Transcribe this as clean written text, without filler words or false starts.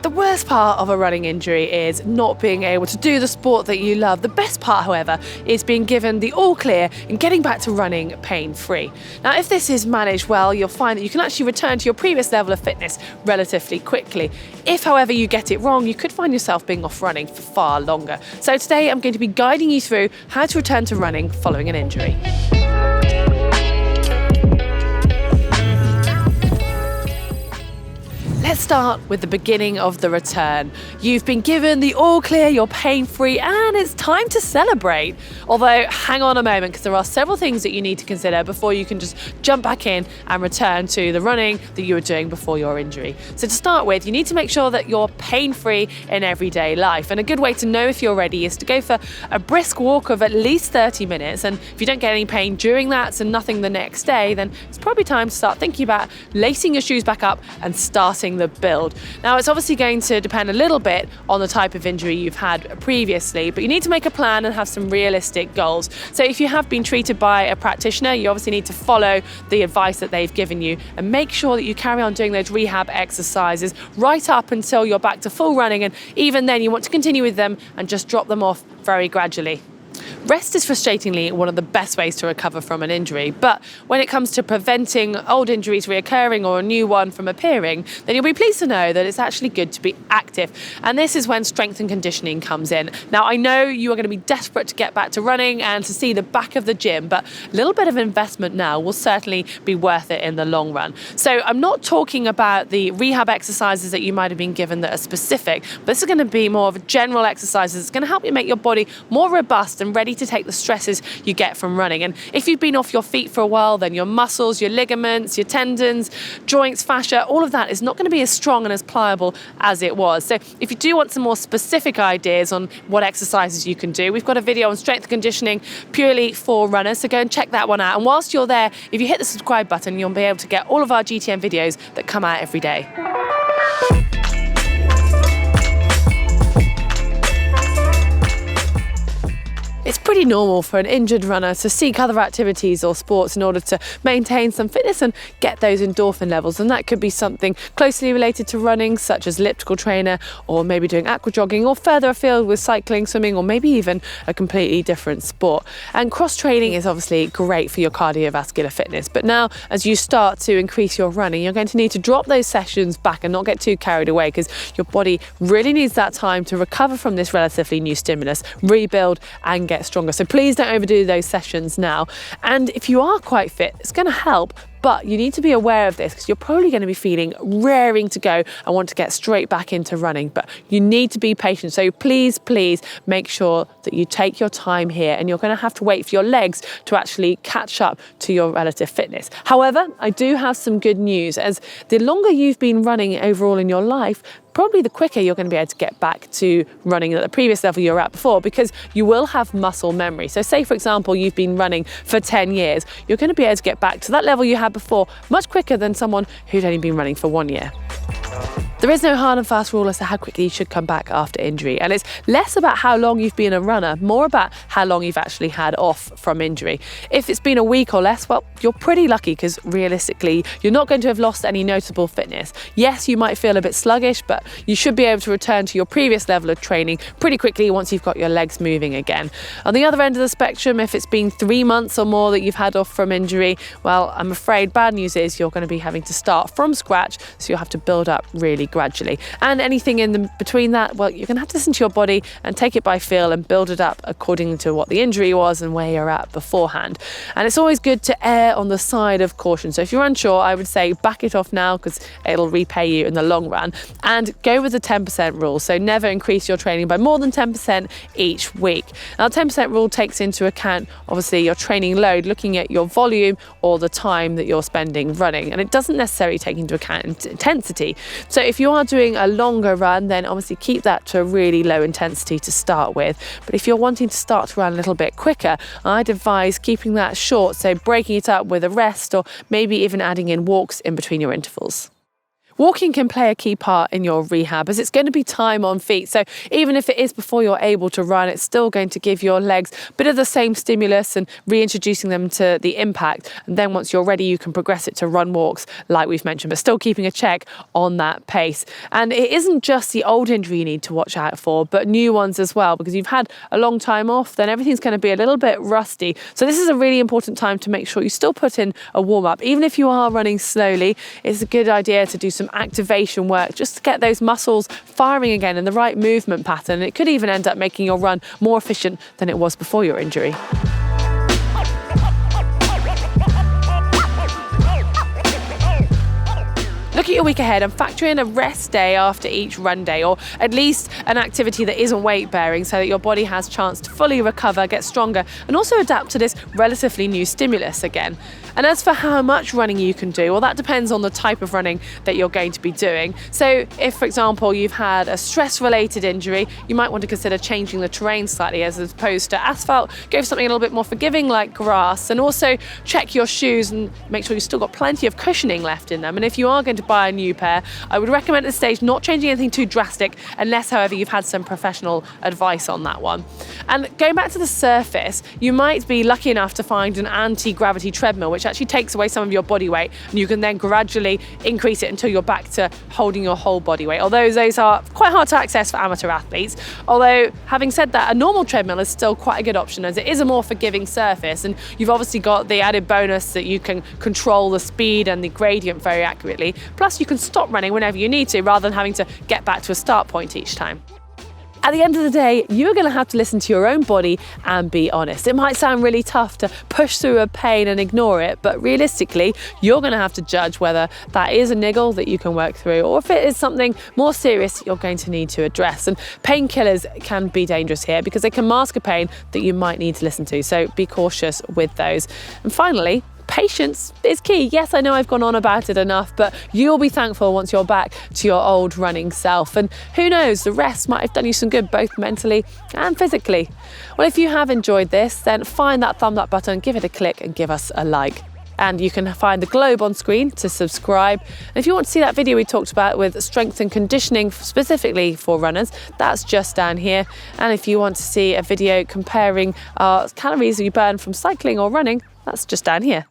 The worst part of a running injury is not being able to do the sport that you love. The best part, however, is being given the all clear and getting back to running pain-free. Now, if this is managed well, you'll find that you can actually return to your previous level of fitness relatively quickly. If, however, you get it wrong, you could find yourself being off running for far longer. So today I'm going to be guiding you through how to return to running following an injury. Let's start with the beginning of the return. You've been given the all clear, you're pain-free, and it's time to celebrate. Although, hang on a moment, because there are several things that you need to consider before you can just jump back in and return to the running that you were doing before your injury. So to start with, you need to make sure that you're pain-free in everyday life. And a good way to know if you're ready is to go for a brisk walk of at least 30 minutes. And if you don't get any pain during that, so nothing the next day, then it's probably time to start thinking about lacing your shoes back up and starting the build. Now, it's obviously going to depend a little bit on the type of injury you've had previously, but you need to make a plan and have some realistic goals. So if you have been treated by a practitioner, you obviously need to follow the advice that they've given you and make sure that you carry on doing those rehab exercises right up until you're back to full running, and even then you want to continue with them and just drop them off very gradually. Rest is frustratingly one of the best ways to recover from an injury, but when it comes to preventing old injuries reoccurring or a new one from appearing, then you'll be pleased to know that it's actually good to be active. And this is when strength and conditioning comes in. Now, I know you are going to be desperate to get back to running and to see the back of the gym, but a little bit of investment now will certainly be worth it in the long run. So I'm not talking about the rehab exercises that you might have been given that are specific, but this is going to be more of a general exercises. It's going to help you make your body more robust and ready to take the stresses you get from running. And if you've been off your feet for a while, then your muscles, your ligaments, your tendons, joints, fascia, all of that is not going to be as strong and as pliable as it was. So if you do want some more specific ideas on what exercises you can do, we've got a video on strength and conditioning purely for runners, so go and check that one out. And whilst you're there, if you hit the subscribe button, you'll be able to get all of our GTM videos that come out every day. It's pretty normal for an injured runner to seek other activities or sports in order to maintain some fitness and get those endorphin levels, and that could be something closely related to running, such as elliptical trainer, or maybe doing aqua jogging, or further afield with cycling, swimming, or maybe even a completely different sport. And cross training is obviously great for your cardiovascular fitness, but now as you start to increase your running, you're going to need to drop those sessions back and not get too carried away, because your body really needs that time to recover from this relatively new stimulus, rebuild and get stronger. So please don't overdo those sessions now. And if you are quite fit, it's going to help, but you need to be aware of this because you're probably going to be feeling raring to go and want to get straight back into running, but you need to be patient. So please make sure that you take your time here, and you're going to have to wait for your legs to actually catch up to your relative fitness. However, I do have some good news, as the longer you've been running overall in your life, probably the quicker you're going to be able to get back to running at the previous level you were at before, because you will have muscle memory. So say, for example, you've been running for 10 years, you're going to be able to get back to that level you had before much quicker than someone who'd only been running for 1 year. There is no hard and fast rule as to how quickly you should come back after injury, and it's less about how long you've been a runner, more about how long you've actually had off from injury. If it's been a week or less, well, you're pretty lucky, because realistically, you're not going to have lost any notable fitness. Yes, you might feel a bit sluggish, but you should be able to return to your previous level of training pretty quickly once you've got your legs moving again. On the other end of the spectrum, if it's been 3 months or more that you've had off from injury, well, I'm afraid bad news is you're going to be having to start from scratch, so you'll have to build up really gradually. And anything in between that, well, you're going to have to listen to your body and take it by feel and build it up according to what the injury was and where you're at beforehand. And it's always good to err on the side of caution. So if you're unsure, I would say back it off now, because it'll repay you in the long run, and go with the 10% rule. So never increase your training by more than 10% each week. Now, the 10% rule takes into account, obviously, your training load, looking at your volume or the time that you're spending running. And it doesn't necessarily take into account intensity. So if you are doing a longer run, then obviously keep that to a really low intensity to start with. But if you're wanting to start to run a little bit quicker, I'd advise keeping that short, so breaking it up with a rest, or maybe even adding in walks in between your intervals. Walking can play a key part in your rehab as it's going to be time on feet. So even if it is before you're able to run, it's still going to give your legs a bit of the same stimulus and reintroducing them to the impact. And then once you're ready, you can progress it to run walks like we've mentioned, but still keeping a check on that pace. And it isn't just the old injury you need to watch out for, but new ones as well, because you've had a long time off, then everything's going to be a little bit rusty. So this is a really important time to make sure you still put in a warm up. Even if you are running slowly, it's a good idea to do some activation work just to get those muscles firing again in the right movement pattern. It could even end up making your run more efficient than it was before your injury. Look at your week ahead and factor in a rest day after each run day, or at least an activity that isn't weight bearing, so that your body has a chance to fully recover, get stronger, and also adapt to this relatively new stimulus again. And as for how much running you can do, well, that depends on the type of running that you're going to be doing. So if, for example, you've had a stress-related injury, you might want to consider changing the terrain slightly as opposed to asphalt. Go for something a little bit more forgiving like grass, and also check your shoes and make sure you've still got plenty of cushioning left in them. And if you are going to buy a new pair, I would recommend at this stage not changing anything too drastic, unless, however, you've had some professional advice on that one. And going back to the surface, you might be lucky enough to find an anti-gravity treadmill, which actually takes away some of your body weight, and you can then gradually increase it until you're back to holding your whole body weight. Although those are quite hard to access for amateur athletes. Although, having said that, a normal treadmill is still quite a good option as it is a more forgiving surface, and you've obviously got the added bonus that you can control the speed and the gradient very accurately. Plus, you can stop running whenever you need to, rather than having to get back to a start point each time. At the end of the day, you're going to have to listen to your own body and be honest. It might sound really tough to push through a pain and ignore it, but realistically, you're going to have to judge whether that is a niggle that you can work through, or if it is something more serious you're going to need to address. And painkillers can be dangerous here because they can mask a pain that you might need to listen to, so be cautious with those. And finally, patience is key. Yes, I know I've gone on about it enough, but you'll be thankful once you're back to your old running self. And who knows, the rest might have done you some good, both mentally and physically. Well, if you have enjoyed this, then find that thumb up button, give it a click and give us a like. And you can find the globe on screen to subscribe. And if you want to see that video we talked about with strength and conditioning specifically for runners, that's just down here. And if you want to see a video comparing our calories we burn from cycling or running, that's just down here.